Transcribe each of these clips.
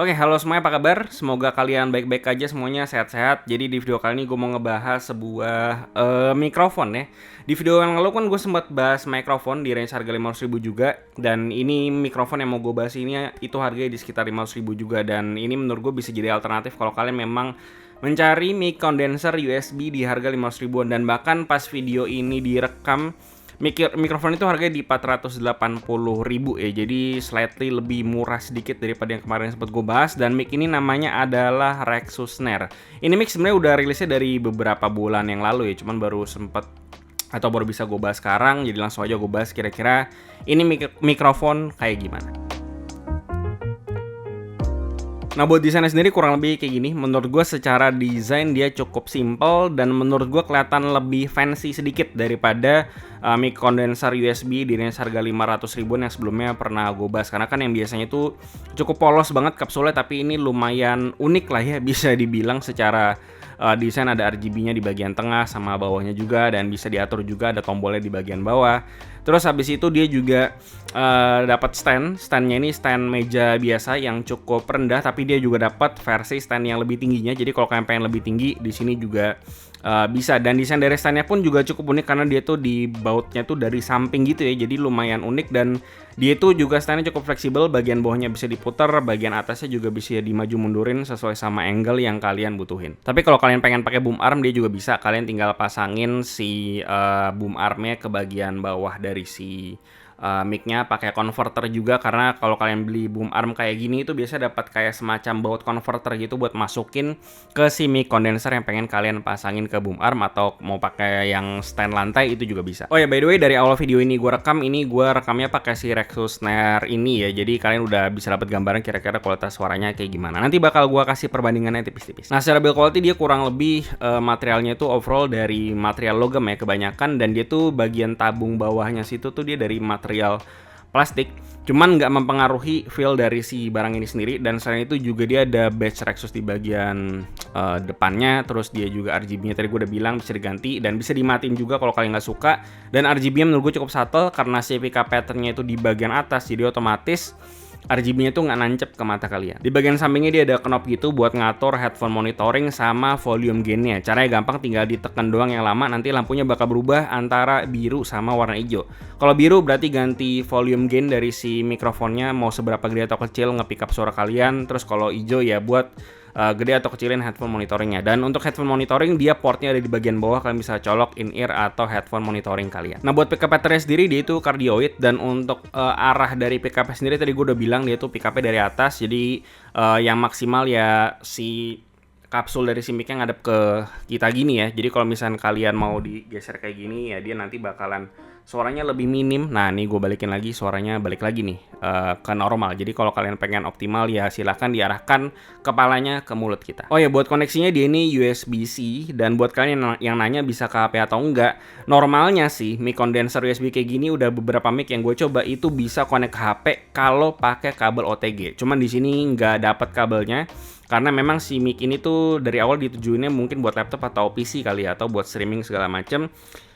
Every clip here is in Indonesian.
Oke, halo semuanya, apa kabar? Semoga kalian baik-baik aja semuanya, sehat-sehat. Jadi di video kali ini gue mau ngebahas sebuah mikrofon ya. Di video yang lalu kan gue sempat bahas mikrofon di range harga 500.000 juga. Dan ini mikrofon yang mau gue bahas ini itu harganya di sekitar 500.000 juga. Dan ini menurut gue bisa jadi alternatif kalau kalian memang mencari mic condenser USB di harga 500 ribuan. Dan bahkan pas video ini direkam, mikrofon itu harganya di 480.000 ya. Jadi slightly lebih murah sedikit daripada yang kemarin sempat gue bahas. Dan mic ini namanya adalah Rexus Snare. Ini mic sebenarnya udah rilisnya dari beberapa bulan yang lalu ya, cuman baru sempet atau baru bisa gue bahas sekarang. Jadi langsung aja gue bahas kira-kira ini mikrofon kayak gimana. Nah, buat desainnya sendiri kurang lebih kayak gini. Menurut gue secara desain dia cukup simple dan menurut gue kelihatan lebih fancy sedikit daripada mic condenser USB di range harga 500 ribuan yang sebelumnya pernah gue bahas. Karena kan yang biasanya itu cukup polos banget kapsulnya, tapi ini lumayan unik lah ya, bisa dibilang secara desain. Ada RGB-nya di bagian tengah sama bawahnya juga, dan bisa diatur juga, ada tombolnya di bagian bawah. Terus habis itu dia juga dapat standnya ini stand meja biasa yang cukup rendah, tapi dia juga dapat versi stand yang lebih tingginya. Jadi kalau kalian pengen lebih tinggi, di sini juga bisa. Dan desain dari standnya pun juga cukup unik karena dia tuh di bautnya tuh dari samping gitu ya. Jadi lumayan unik, dan dia itu juga standnya cukup fleksibel. Bagian bawahnya bisa diputar, bagian atasnya juga bisa dimaju mundurin sesuai sama angle yang kalian butuhin. Tapi kalau kalian pengen pakai boom arm, dia juga bisa. Kalian tinggal pasangin si boom armnya ke bagian bawah dari si mic-nya, pakai converter juga. Karena kalau kalian beli boom arm kayak gini itu biasa dapat kayak semacam baut converter gitu buat masukin ke si mic condenser yang pengen kalian pasangin ke boom arm, atau mau pakai yang stand lantai itu juga bisa. Oh ya, by the way, dari awal video ini gue rekamnya pakai si Rexus Snare ini ya. Jadi kalian udah bisa dapat gambaran kira-kira kualitas suaranya kayak gimana. Nanti bakal gue kasih perbandingannya tipis-tipis. Nah, secara build quality dia kurang lebih materialnya itu overall dari material logam ya kebanyakan, dan dia tuh bagian tabung bawahnya situ tuh dia dari material plastik, cuman nggak mempengaruhi feel dari si barang ini sendiri. Dan selain itu juga dia ada badge Rexus di bagian depannya. Terus dia juga RGB-nya tadi gue udah bilang bisa diganti dan bisa dimatiin juga kalau kalian nggak suka. Dan RGB-nya menurut gue cukup subtle karena si pickup pattern-nya itu di bagian atas, jadi otomatis RGB-nya tuh nggak nancep ke mata kalian. Di bagian sampingnya dia ada knob gitu buat ngatur headphone monitoring sama volume gain-nya. Caranya gampang, tinggal ditekan doang. Yang lama nanti lampunya bakal berubah antara biru sama warna hijau. Kalau biru berarti ganti volume gain dari si mikrofonnya, mau seberapa gede atau kecil nge-pick up suara kalian. Terus kalau hijau ya buat gede atau kecilin headphone monitoringnya. Dan untuk headphone monitoring dia portnya ada di bagian bawah, kalian bisa colok in-ear atau headphone monitoring kalian. Nah, buat pickup patternnya sendiri dia itu cardioid, dan untuk arah dari pickupnya sendiri tadi gue udah bilang dia tuh pickupnya dari atas. Jadi yang maksimal ya si kapsul dari si mic-nya ngadep ke kita gini ya. Jadi kalau misalnya kalian mau digeser kayak gini ya, dia nanti bakalan suaranya lebih minim. Nah, nih gue balikin lagi, suaranya balik lagi nih ke normal. Jadi kalau kalian pengen optimal ya silahkan diarahkan kepalanya ke mulut kita. Oh ya, buat koneksinya dia ini USB-C. Dan buat kalian yang nanya bisa ke HP atau enggak, normalnya sih mic condenser USB kayak gini udah beberapa mic yang gue coba itu bisa connect ke HP kalau pakai kabel OTG. Cuman di sini nggak dapat kabelnya karena memang si mic ini tuh dari awal ditujuinnya mungkin buat laptop atau PC kali ya, atau buat streaming segala macem.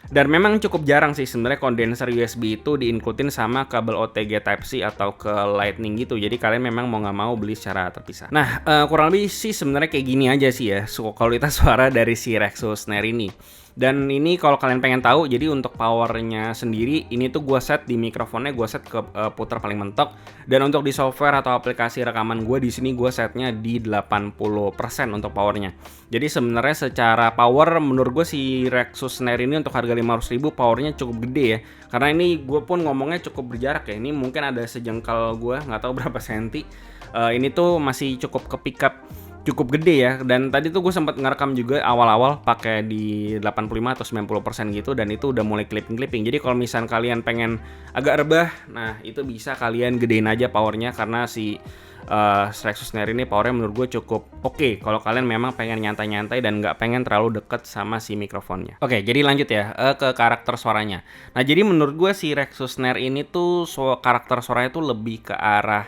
Dan memang cukup jarang sih sebenarnya kondenser USB itu diinklutin sama kabel OTG Type-C atau ke Lightning gitu. Jadi kalian memang mau nggak mau beli secara terpisah. Nah, kurang lebih sih sebenarnya kayak gini aja sih ya kualitas suara dari si Rexus Snare ini. Dan ini kalau kalian pengen tahu, jadi untuk powernya sendiri ini tuh gue set di mikrofonnya, gue set ke putar paling mentok. Dan untuk di software atau aplikasi rekaman gue di sini gue setnya di 80% untuk powernya. Jadi sebenarnya secara power menurut gue si Rexus Snare ini untuk harga 500.000 powernya cukup gede ya. Karena ini gue pun ngomongnya cukup berjarak ya. Ini mungkin ada sejengkal gue, nggak tahu berapa senti. Ini tuh masih cukup ke pick up cukup gede ya. Dan tadi tuh gue sempat ngerekam juga awal-awal pakai di 85 atau 90% gitu, dan itu udah mulai clipping. Jadi kalau misalnya kalian pengen agak rebah, nah itu bisa kalian gedein aja powernya, karena si Rexus Snare ini powernya menurut gue cukup oke kalau kalian memang pengen nyantai-nyantai dan nggak pengen terlalu deket sama si mikrofonnya. Oke, jadi lanjut ya ke karakter suaranya. Nah, jadi menurut gue si Rexus Snare ini tuh karakter suaranya tuh lebih ke arah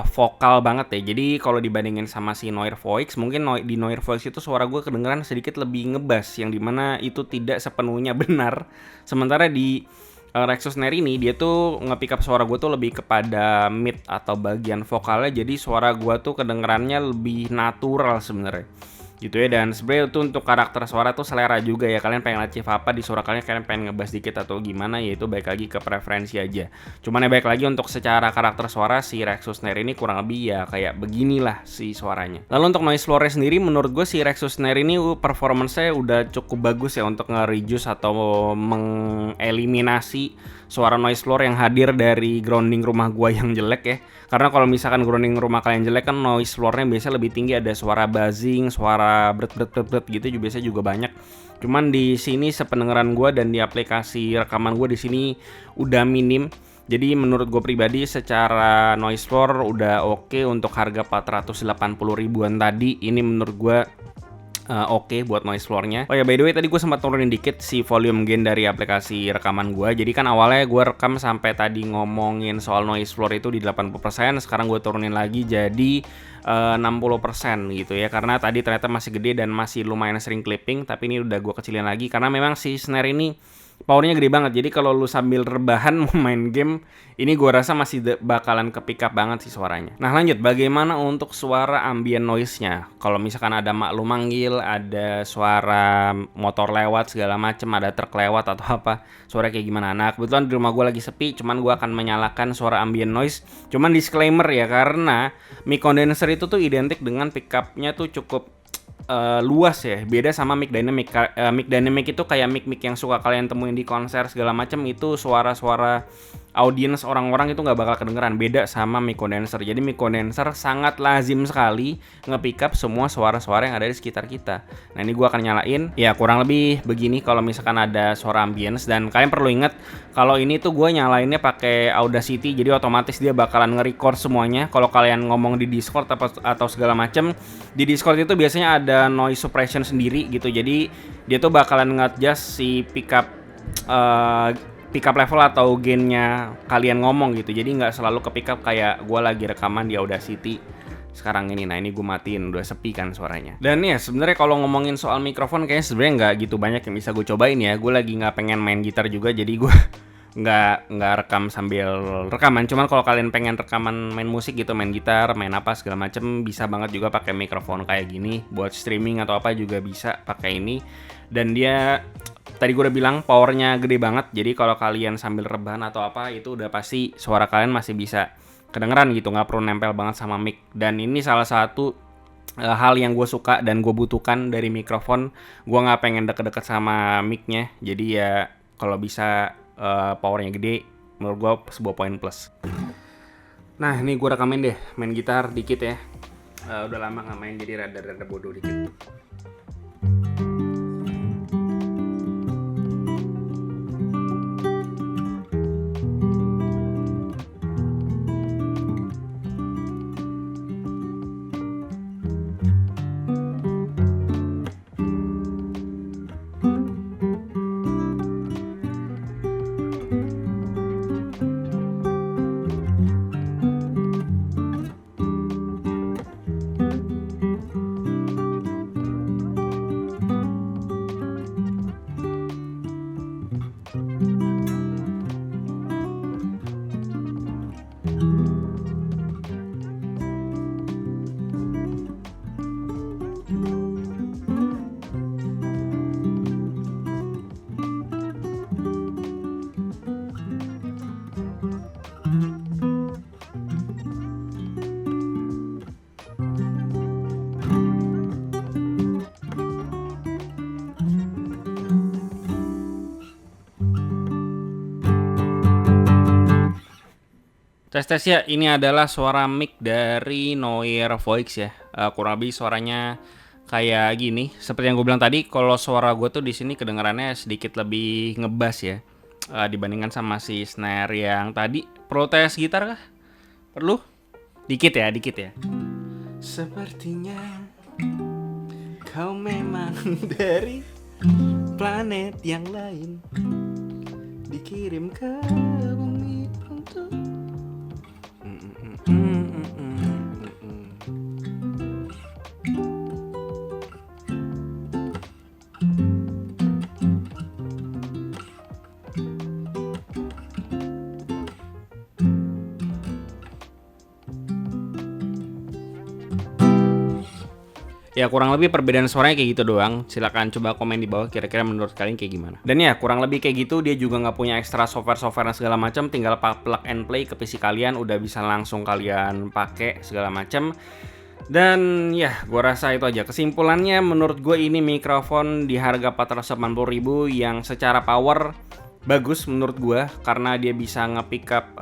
vokal banget ya. Jadi kalau dibandingin sama si Noir Voix, mungkin di Noir Voix itu suara gue kedengeran sedikit lebih ngebass, yang dimana itu tidak sepenuhnya benar. Sementara di Rexus Snare ini dia tuh nge-pick up suara gue tuh lebih kepada mid atau bagian vokalnya, jadi suara gue tuh kedengerannya lebih natural sebenarnya gitu ya. Dan sebenarnya itu untuk karakter suara tuh selera juga ya, kalian pengen achieve apa di suara kalian pengen ngebass dikit atau gimana ya, itu baik lagi ke preferensi aja. Cuman ya baik lagi untuk secara karakter suara si Rexus Snare ini kurang lebih ya kayak beginilah si suaranya. Lalu untuk noise floor sendiri menurut gue si Rexus Snare ini performance-nya udah cukup bagus ya untuk nge-reduce atau mengeliminasi suara noise floor yang hadir dari grounding rumah gua yang jelek ya. Karena kalau misalkan grounding rumah kalian jelek kan noise floor-nya biasanya lebih tinggi, ada suara buzzing, suara bret gitu juga biasanya juga banyak. Cuman di sini sependengaran gua dan di aplikasi rekaman gua di sini udah minim. Jadi menurut gue pribadi secara noise floor udah oke untuk harga 480 ribuan tadi. Ini menurut gue oke buat noise floor-nya. Oh ya, by the way tadi gue sempat turunin dikit si volume gain dari aplikasi rekaman gue. Jadi kan awalnya gue rekam sampai tadi ngomongin soal noise floor itu di 80%, sekarang gue turunin lagi jadi 60% gitu ya. Karena tadi ternyata masih gede dan masih lumayan sering clipping, tapi ini udah gue kecilin lagi karena memang si snare ini powernya gede banget. Jadi kalau lu sambil rebahan mau main game, ini gua rasa masih bakalan ke pick up banget sih suaranya. Nah lanjut, bagaimana untuk suara ambient noise-nya? Kalau misalkan ada mak lu manggil, ada suara motor lewat segala macem, ada truk lewat atau apa, suara kayak gimana? Nah kebetulan di rumah gua lagi sepi, cuman gua akan menyalakan suara ambient noise. Cuman disclaimer ya, karena mic condenser itu tuh identik dengan pick up-nya tuh cukup luas ya, beda sama mic dynamic. Mic dynamic itu kayak mic yang suka kalian temuin di konser segala macam, itu suara-suara audiens orang-orang itu nggak bakal kedengeran, beda sama mic condenser. Jadi mic condenser sangat lazim sekali nge-pick up semua suara-suara yang ada di sekitar kita. Nah ini gue akan nyalain, ya kurang lebih begini kalau misalkan ada suara ambience. Dan kalian perlu ingat kalau ini tuh gue nyalainnya pakai Audacity, jadi otomatis dia bakalan nge-record semuanya. Kalau kalian ngomong di Discord atau segala macam, di Discord itu biasanya ada noise suppression sendiri gitu, jadi dia tuh bakalan nge-adjust si pick up level atau gainnya kalian ngomong gitu. Jadi nggak selalu ke pick up kayak gue lagi rekaman di Audacity sekarang ini. Nah ini gue matiin, udah sepi kan suaranya. Dan ya sebenarnya kalau ngomongin soal mikrofon kayaknya sebenarnya nggak gitu banyak yang bisa gue cobain ya. Gue lagi nggak pengen main gitar juga, jadi gue nggak rekam sambil rekaman. Cuman kalau kalian pengen rekaman main musik gitu, main gitar, main apa segala macem, bisa banget juga pakai mikrofon kayak gini. Buat streaming atau apa juga bisa pakai ini. Dan dia tadi gue udah bilang powernya gede banget, jadi kalau kalian sambil rebahan atau apa itu udah pasti suara kalian masih bisa kedengeran gitu, nggak perlu nempel banget sama mic. Dan ini salah satu hal yang gue suka dan gue butuhkan dari mikrofon. Gue nggak pengen deket-deket sama mic-nya, jadi ya kalau bisa powernya gede, menurut gue sebuah poin plus. Nah ini gue rekamin deh main gitar dikit ya, udah lama nggak main jadi rada-rada bodoh dikit. Tes ya, ini adalah suara mic dari Noir Voix ya. Kurang lebih suaranya kayak gini. Seperti yang gue bilang tadi, kalau suara gue tuh di sini kedengarannya sedikit lebih ngebass ya, dibandingkan sama si snare yang tadi. Perlu tes gitar kah? Perlu? Dikit ya. Sepertinya kau memang dari planet yang lain, dikirim ke bumi untuk Ya kurang lebih perbedaan suaranya kayak gitu doang. Silakan coba komen di bawah kira-kira menurut kalian kayak gimana. Dan ya kurang lebih kayak gitu, dia juga nggak punya ekstra software-software dan segala macam, tinggal plug and play ke PC kalian udah bisa langsung kalian pakai segala macam. Dan ya gua rasa itu aja kesimpulannya. Menurut gue ini mikrofon di harga 480.000 yang secara power bagus menurut gua karena dia bisa nge-pick up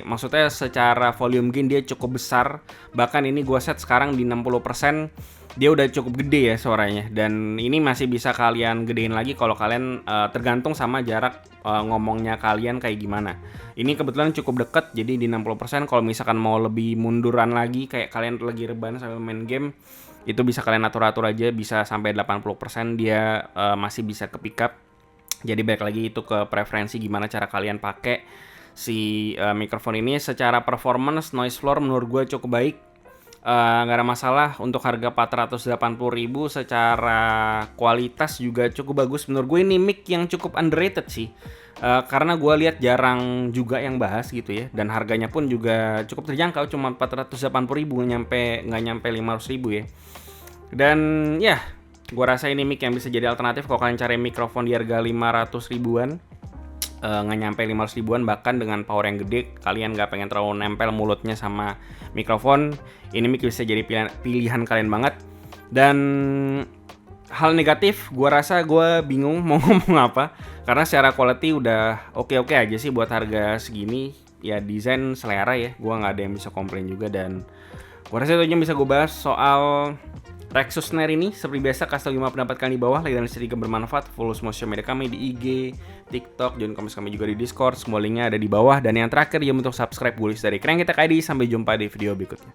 maksudnya secara volume gain dia cukup besar. Bahkan ini gua set sekarang di 60%, dia udah cukup gede ya suaranya, dan ini masih bisa kalian gedein lagi kalau kalian tergantung sama jarak ngomongnya kalian kayak gimana. Ini kebetulan cukup deket jadi di 60%. Kalau misalkan mau lebih munduran lagi kayak kalian lagi rebahan sambil main game, itu bisa kalian atur-atur aja, bisa sampai 80% dia masih bisa ke pick up. Jadi balik lagi itu ke preferensi gimana cara kalian pakai si mikrofon ini. Secara performance, noise floor menurut gue cukup baik, nggak ada masalah. Untuk harga 480.000 secara kualitas juga cukup bagus. Menurut gue ini mic yang cukup underrated sih, karena gue lihat jarang juga yang bahas gitu ya, dan harganya pun juga cukup terjangkau, cuma 480.000, nggak nyampe 500.000 ya. Dan ya gue rasa ini mic yang bisa jadi alternatif kalau kalian cari mikrofon di harga 500 ribuan, nggak nyampe 500 ribuan, bahkan dengan power yang gede, kalian nggak pengen terlalu nempel mulutnya sama mikrofon, ini mic bisa jadi pilihan kalian banget. Dan hal negatif, gue rasa gue bingung mau ngomong apa, karena secara quality udah oke-oke aja sih buat harga segini. Ya desain selera ya, gue nggak ada yang bisa komplain juga. Dan gue rasa itu aja yang bisa gue bahas soal Rexus Snare ini. Seperti biasa, kasih 5 pendapat kalian di bawah. Like dan sedikit bermanfaat. Follow semua sosial media kami di IG, TikTok, join komen kami juga di Discord. Semua linknya ada di bawah. Dan yang terakhir, jangan lupa untuk subscribe Bullish dari Crank Kita ID. Sampai jumpa di video berikutnya.